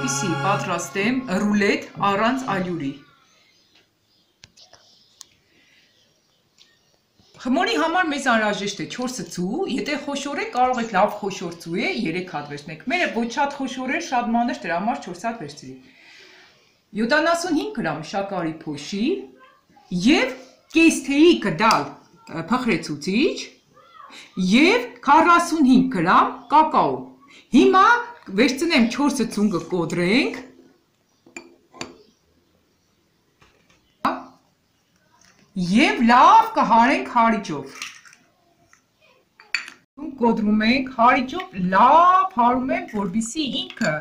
որպեսզի պատրաստեմ ռուլետ առանց ալյուրի։ Խմորի համար մեզ անհրաժեշտ է 4 ծու, եթե խոշոր է կարող եք լավ խոշոր ծու է 3 հատ վերցնեք։ Մերը ոչ շատ խոշոր է, շատ մանր, դրա համար 4 հատ վերցրի։ 75 գրամ շաքարի փոշի եւ կես թեյի կդալ փխրեցուցիչ եւ 45 գրամ կակաո։ Հիմա վերցնեմ 4 ծունգը կոտրենք եւ լավ կհարենք հարիճով։ Կոտրում ենք հարիճով լավ հարում ենք, որպեսզի ինքը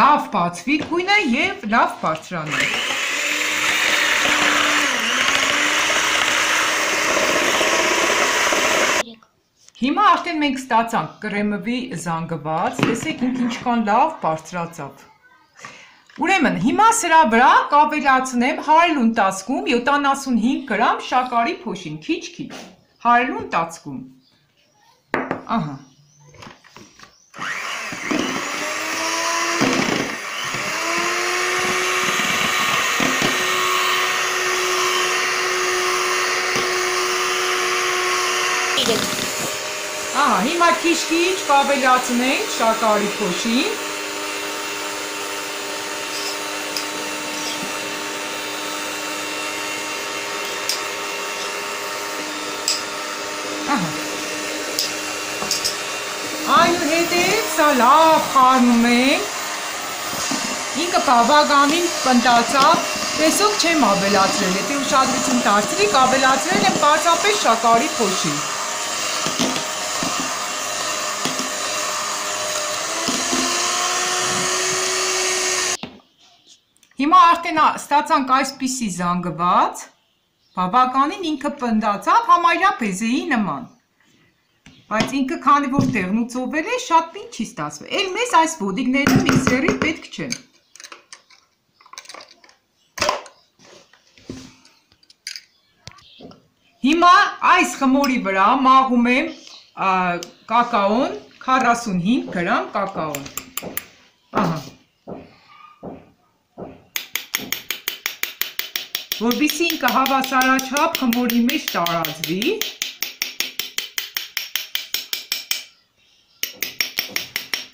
լավ բացվի գույնը եւ լավ բարձրանա։ Հիմա արդեն մենք ստացանք կրեմովի զանգված, տեսեք ինք ինչքան լավ բարձրացավ։ Ուրեմն հիմա սրա վրա կավելացնեմ հարելուն տածկում 75 գրամ շաքարի փոշին, քիչ-քիչ, հարելուն տածկում։ Ահա։ Ահա, հիմա քիչ-քիչ կավելացնենք շաքարի փոշին։ Ահա։ Այնուհետև սա լավ խառնում ենք։ Ինքը բավականին պնդացավ, տեսոք չեմ ավելացրել, եթե ուշադրություն դարձրիք, ավելացրել եմ պարզապես շաքարի փոշին։ Հիմա արդեն ստացանք այսպիսի զանգված, բավականին ինքը պնդացավ համարյա բեզեի նման, բայց ինքը քանի որ տեղնուծովել է, շատ պին չի ստացվել, էլ մեզ այս ոդիկները միքսերի պետք չեն։ Հիմա այս խմորի վրա մաղում եմ կակաոն, 45 գրամ կակաոն, ահա։ Որպեսզի ինքը հավասարաչափ խմորի մեջ տարածվի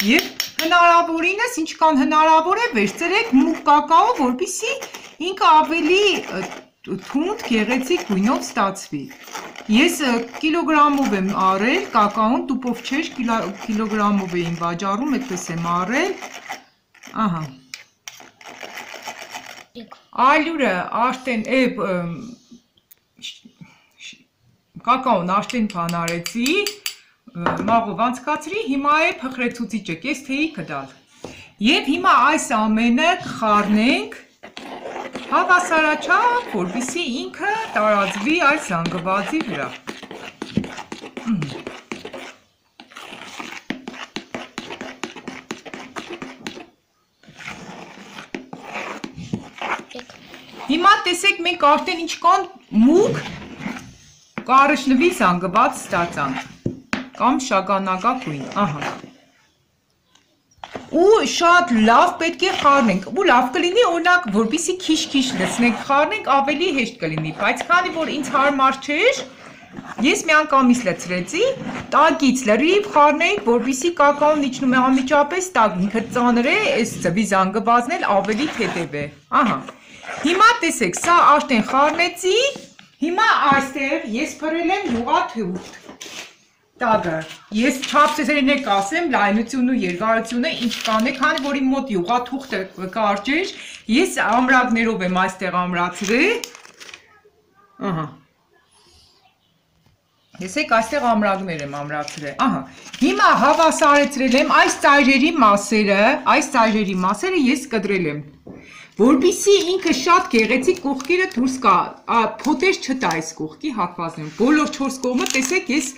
եւ հնարավորինս ինչքան հնարավոր է վերցրեք մուգ կակաո, որպեսզի ինքը ավելի թունդ գեղեցիկ գույնով ստացվի։ Ես կիլոգրամով եմ արել, կակաոն տուփով չէր, կիլոգրամով եմ վաճառում, այդպես եմ արել։ Ահա։ Ալյուրը արդեն կակաոն արդեն բանարեցի, մաղով անցկացրի, հիմա է փխրեցուցիչը, կես թեյի կդալ։ Եվ հիմա այս ամենը կխառնենք հավասարաչափ, որպեսզի ինքը տարածվի այս զանգվածի վրա։ Հիմա տեսեք մենք արդեն ինչքան մուգ կարշնվի զանգված ստացանք, կամ շագանակագույն, ահա։ Ու շատ լավ պետք է խառնենք, ու լավ կլինի օրինակ, որպեսզի քիչ-քիչ լցնենք խառնենք, ավելի հեշտ կլինի, բայց քանի որ ինձ հարմար չէր, ես միանգամից լցրեցի, տակից լրիվ խառնենք, որպեսզի կակաոն իջնում է անմիջապես տակ, ինքը ծանր է, այս ձվի զանգվածն էլ ավելի թեթև է, ահա։ Հիմա տեսեք, սա արդեն խառնեցի, հիմա այստեղ ես փռել եմ յուղաթուղթ տագը, ես չափսերին եք ասեմ, լայնությունն ու երկարությունը ինչքան է, քանի որ իմ մոտ յուղաթուղթը կարճ էր, ես ամրակներով եմ այստեղ ամրացրել, ահա, տեսեք այստեղ ամրակներ եմ ամրացրել, ահա, հիմա հավասարեցրել եմ այս ծայրերի մասերը ես կտրել եմ, որպեսզի ինքը շատ գեղեցիկ կողքերը դուրս գա, փոտեր չտա այս կողքի հատվածներում, բոլոր 4 կողմը տեսեք ես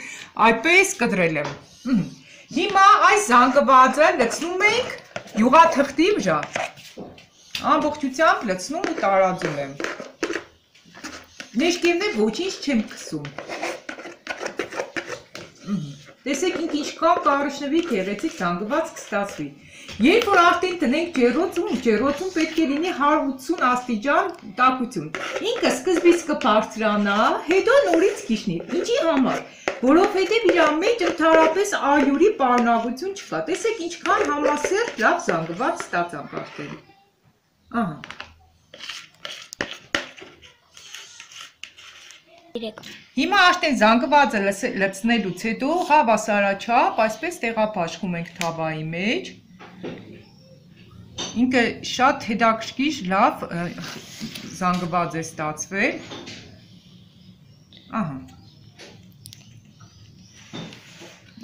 այդպես կտրել եմ։ Հիմա այս զանգվածը լցնում ենք յուղաթղթի վրա, ամբողջությամբ լցնում ու տարածում եմ։ Ներքևն է ոչինչ չեմ քսում։ Տեսեք ինք ինչքան կարճնվի գեղեցիկ զանգված կստացվի։ Երբ որ արդեն տնենք ջեռոցում պետք է լինի 180 աստիճան տաքություն։ Ինքը սկզբից կբարձրանա, հետո նորից քիչնի։ Ինչի համար։ Որովհետև իր մեջ ընդհանրապես ալյուրի պարունակություն չկա։ Տեսեք ինչքան համասեռ լավ զանգված ստացանք արդեն։ Ահա։ Հիմա արդեն զանգվածը լցնելուց հետո հավասարաչափ այսպես տեղափաշխում ենք թավայի մեջ։ Ինքը շատ հետաքրքիր լավ զանգված է ստացվել։ Ահա։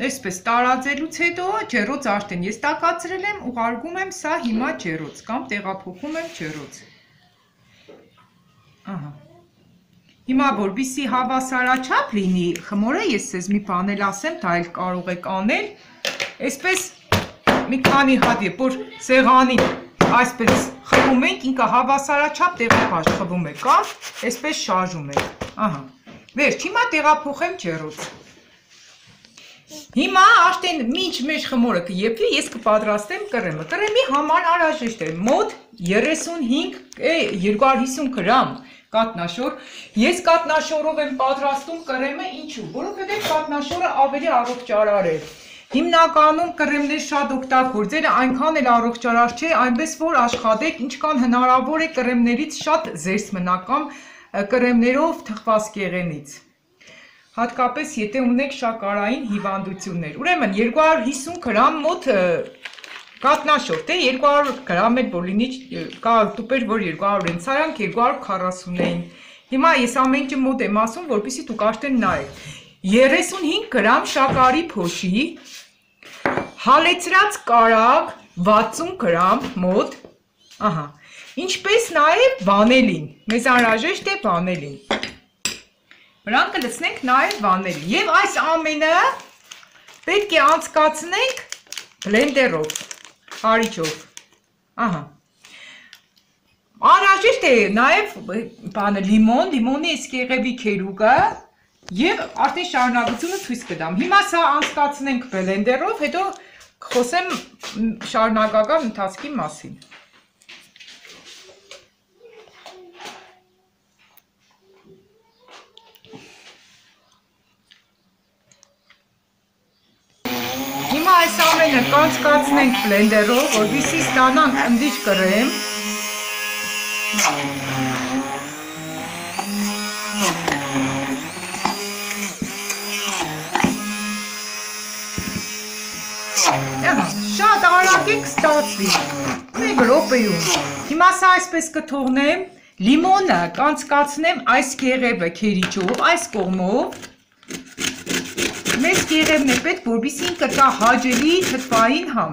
Այսպես տարածելուց հետո ջեռոց արդեն ես տաքացրել եմ, ուղարկում եմ սա հիմա ջեռոց կամ տեղափոխում եմ ջեռոց։ Ահա։ Հիմա որպեսզի հավասարաչափ լինի խմորը, ես ձեզ մի բան էլ ասեմ, դա էլ կարող եք անել, այսպես մի քանի հատ երբ որ սեղանին այսպես խմում ենք, ինքը հավասարաչափ տեղափոխվում է, կամ այսպես շարժում է։ Ահա։ Վերջ, հիմա տեղափոխեմ ջեռոց։ Հիմա արդեն մինչ մեր խմորը կեփվի, ես կպատրաստեմ կրեմը։ Կրեմի համար անհրաժեշտ է մոտ 250 գրամ կատնաշոր։ Ես կատնաշորով եմ պատրաստում կրեմը, ինչու՞։ Որովհետև կատնաշորը ավելի առողջարար է։ Հիմնականում կրեմներ շատ օգտագործելը այնքան էլ առողջարար չէ, այնպես որ աշխատեք ինչքան հնարավոր է կրեմներից շատ զերծ մնական կրեմներով թխված կեղենից։ Հատկապես եթե ունեք շաքարային հիվանդություններ։ Ուրեմն 250 գրամ մոտ կատնաշոր, թե 200 գրամ էլ որ լինի, կա տուպեր, որ 200 են, սրանք 240 էին։ Հիմա ես ամեն ինչը մոտ եմ ասում, որպեսզի դուք արդեն նայեք։ 35 գրամ շաքարի փոշի, հալեցրած կարագ 60 գրամ մոտ, ահա, ինչպես նաև վանելին, մեզ անհրաժեշտ է վանելին։ Վրան կլցնենք նաև վանելին և այս ամենը պետք է անցկացնենք բլենդերով, հարիճով, ահա։ Անհրաժեշտ է նաև լիմոն, լիմոնի այս կեղևի քերուկը և արդեն շարունակությունը ցույց կտամ։ Հիմա սա անցկացնենք բլենդերով, հետո կխոսեմ շարունակական ընթացքի մասին։ Հիմա այս ամենը կանցկացնենք բլենդերով, որպեսզի ստանանք ընդիշ կրեմ։ Շատ արագ է կստացվի, մեկ րոպեում։ Հիմա սա այսպես կթողնեմ, լիմոնը կանցկացնեմ այս կեղևը քերիճով, այս կողմով։ Մեզ կեղևն է պետք, որպեսզի ինքը կա հաճելի թթվային համ։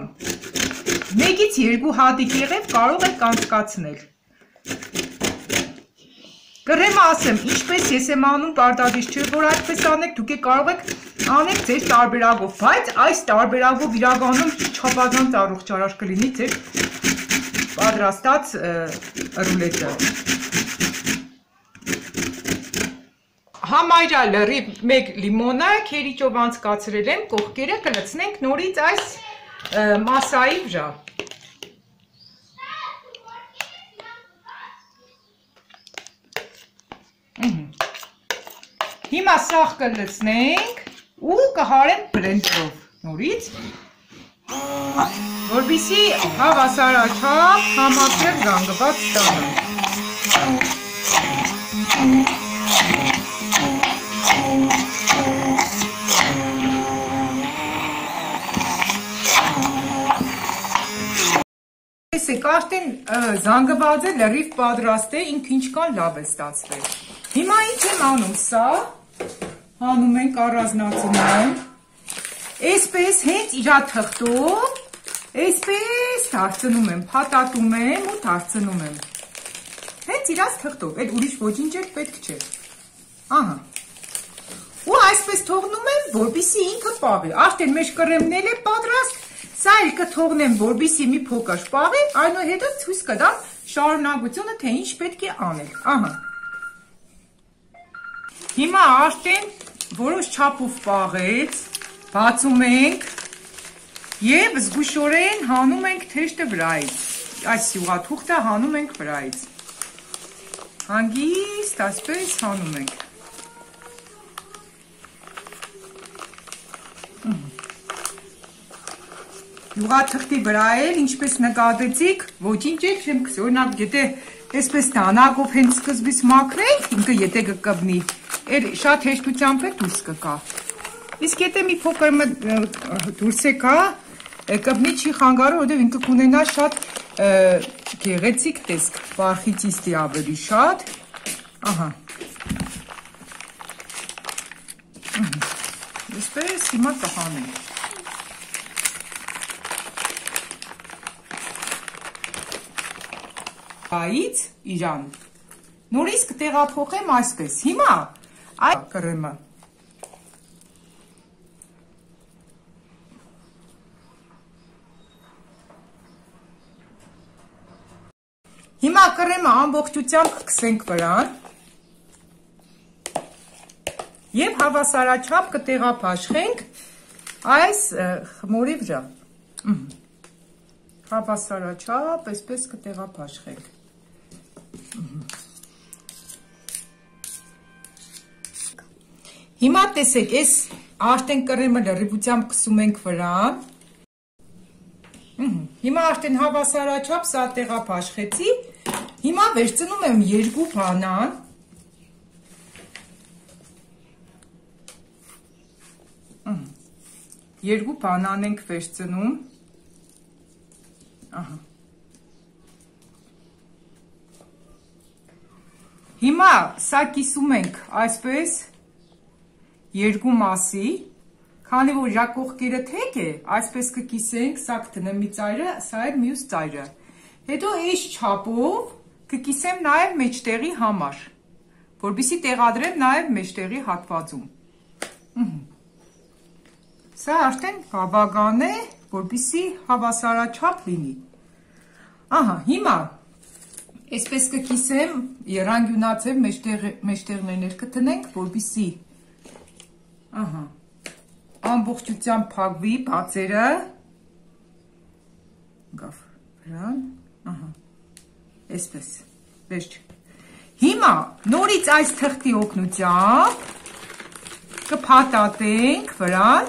1-ից 2 հատի կեղև կարող եք կանցկացնել։ Կրեմը ասեմ, ինչպես ես եմ անում, պարտադիր չէ, որ այդպես անեք, դուք կարող եք անել ձեր տարբերակով, բայց այս տարբերակով իրականում չափազանց առողջարար կլինի ձեր պատրաստած ռուլետը։ Համարյա լրիվ մեկ լիմոնը քերիճով անցկացրել եմ, կողքերը կլցնենք նորից այս մասայի վրա։ Հիմա սաղ կլցնենք ու կհարենք բլենդերով նորից, որպեսզի հավասարաչափ համատեղ զանգված ստանանք։ Տեսեք, արդեն զանգվածը լրիվ պատրաստ է, ինքը ինչքան լավ է ստացվել։ Հիմա ինչ եմ անում սա, հանում ենք առանձնացնում, այսպես հենց իրա թղթով, այսպես թարցնում եմ, փաթաթում եմ ու թարցնում եմ։ Հենց իրաց թղթով, այդ ուրիշ ոչինչ էլ պետք չէ։ Ահա։ Ու այսպես թողնում եմ, որպեսզի ինքը պաղի։ Արդեն մեր կրեմն էլ է պատրաստ, սա էլ կթողնեմ, որպեսզի մի փոքր պաղի, այնուհետև ցույց կտամ շարունակությունը, թե ինչ պետք է անել։ Ահա։ Հիմա արդեն որոշ չափով պաղեց, Բացում ենք եւ զգուշորեն հանում ենք թեշտը վրայից։ Այս յուղաթուղթը հանում ենք վրայից։ Հանգիստ այսպես հանում ենք։ Յուղաթղթի վրա էլ ինչպես նկատեցիք, ոչինչ չեմ գցի, օրինակ եթե այսպես դանակով հենց սկզբից մաքրենք, ինքը եթե կկպնի, շատ հեշտությամբ է դուրս կգա։ Իսկ եթե մի փոքր դուրս եկա, կպնի չի խանգարում, որովհետև ինքը կունենա շատ գեղեցիկ տեսք, վարխից իստի ավելի շատ, ահա։ Այսպես հիմա կհանենք։ Այից իրան, նորից կտեղափոխեմ այսպես, հիմա այ կրեմը, հիմա կրեմը ամբողջությամբ կքսենք վրան և հավասարաչափ կտեղափաշխենք այս խմորի վրա, հավասարաչափ այսպես կտեղափաշխենք։ Հիմա տեսեք, այս արդեն կրեմը լրիվությամբ կսում ենք վրան, հիմա արդեն հավասարաչափ սա տեղափաշխեցի, հիմա վերցնում եմ երկու բանան, երկու բանան ենք վերցնում, ահա, հիմա սա կիսում ենք այսպես երկու մասի, քանի որ իրա կողքերը թեք է, այսպես կկիսենք, սա կտնեմ մի ծայրը, սա է մյուս ծայրը։ Հետո այս չափով կկիսեմ նաև մեջտեղի համար, որպեսզի տեղադրեմ նաև մեջտեղի հատվածում։ Սա արդեն բավական է, որպեսզի հավասարաչափ լինի։ Ահա, հիմա այսպես կկիսեմ, եռանկյունաձև մեջտեղներներ կտնենք, որպեսզի ահա, ամբողջությամբ փակվի բացերը, գավ վրան, ահա, այսպես, վերջ։ Հիմա նորից այս թղթի օգնությամբ կփաթաթենք վրան,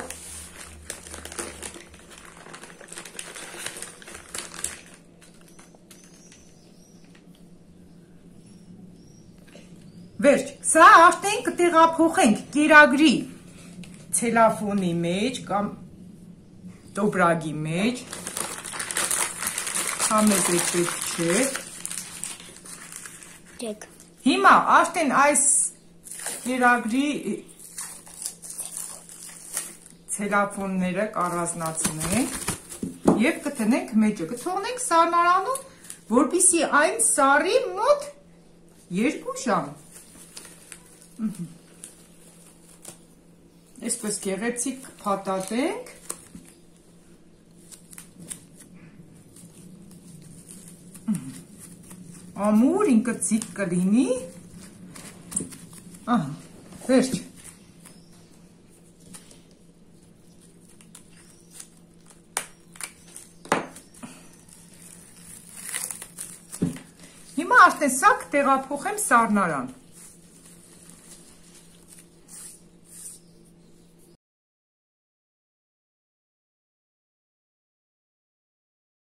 վերջ, սա արդեն կտեղափոխենք կերագրի ցելոֆոնի մեջ կամ տոպրագի մեջ, համեզ է պետք չէ։ Հիմա արդեն այս կերագրի ցելոֆոնները կառանձնացնենք և կտնենք մեջը, կթողնենք սառնարանում, որպեսզի այն սառի մոտ 2 ժամ։ Այսպես գեղեցիկ փաթաթենք, ամուր ինքը ձիգ կլինի, ահա, վերջ։ Հիմա արդեն սա կտեղափոխեմ սառնարան։